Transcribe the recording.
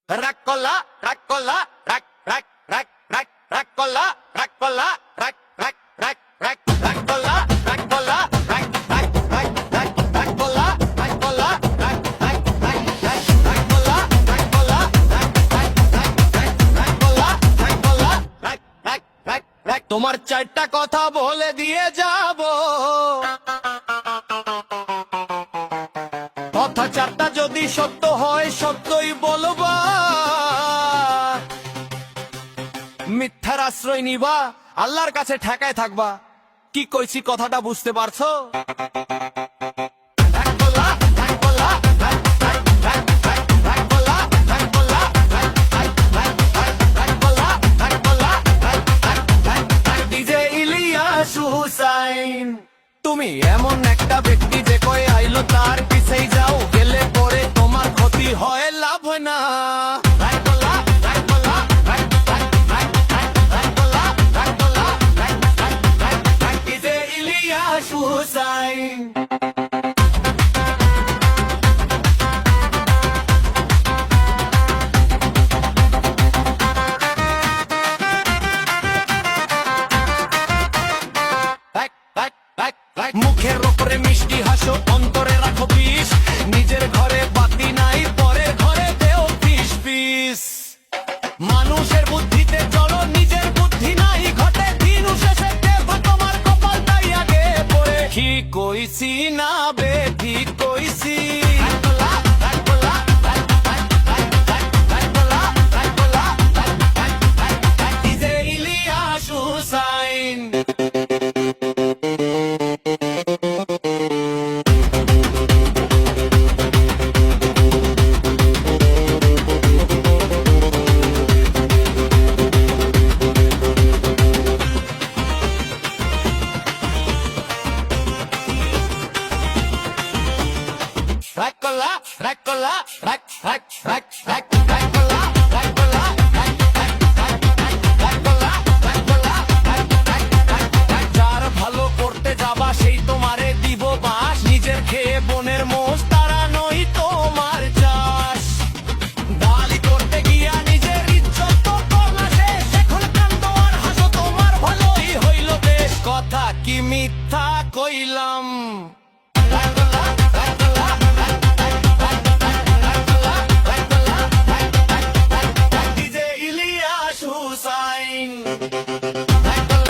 রাকলা রাকলা রাক রাক রাক রাক রাকলা রাকলা রাক রাক রাক রাক রাকলা রাকলা রাক রাক রাক রাক রাকলা রাকলা রাক রাক রাক রাক রাকলা রাকলা রাক রাক রাক রাক রাকলা রাকলা রাক রাক রাক রাক তোমার চারটা কথা বলে দিয়ে যাব কথা চারটা যদি সত্য হয় সত্যই বলবা মিথ্যার আশ্রয় নিবা আল্লাহর কাছে ঠেকায় থাকবা কি কইছি কথাটা বুঝতে পারছো তুমি এমন একটা ব্যক্তি যে কই আইলো তার পিছেই যাও গেলে পরে তোমার ক্ষতি হয় লাভ হয় না হুসাইন মুখের ওপরে মিষ্টি হাসো অন্তরে রাখো বিষ নিজের ঘরে বাতি নাই পরের ঘরে দেও পিস পিস মানুষের বুদ্ধিতে চলো নিজের বুদ্ধি নাই ঘটে দিন শেষে দেখো তোমার কপালটাই আগে পড়ে ঠিক কইছি না বে ঠিক কইছি Ilias Hussain Rakola, rakola, rak, rak, rak, rak, rakola, rakola, rak, rak, rak, rakola, rakola, rak, rak, rak, rak. যার ভালো করতে যাবা সেই তোমারে দিব বাস নিজের খেয়ে বনের মোষ তারা নই তোমার চাষ দালি করতে গিয়া নিজের ইজ্জত তো করলা শেষ এখন কান্দো আর হাসো তোমার ভালোই হইল বেশ কথা কি মিথ্যা কইলাম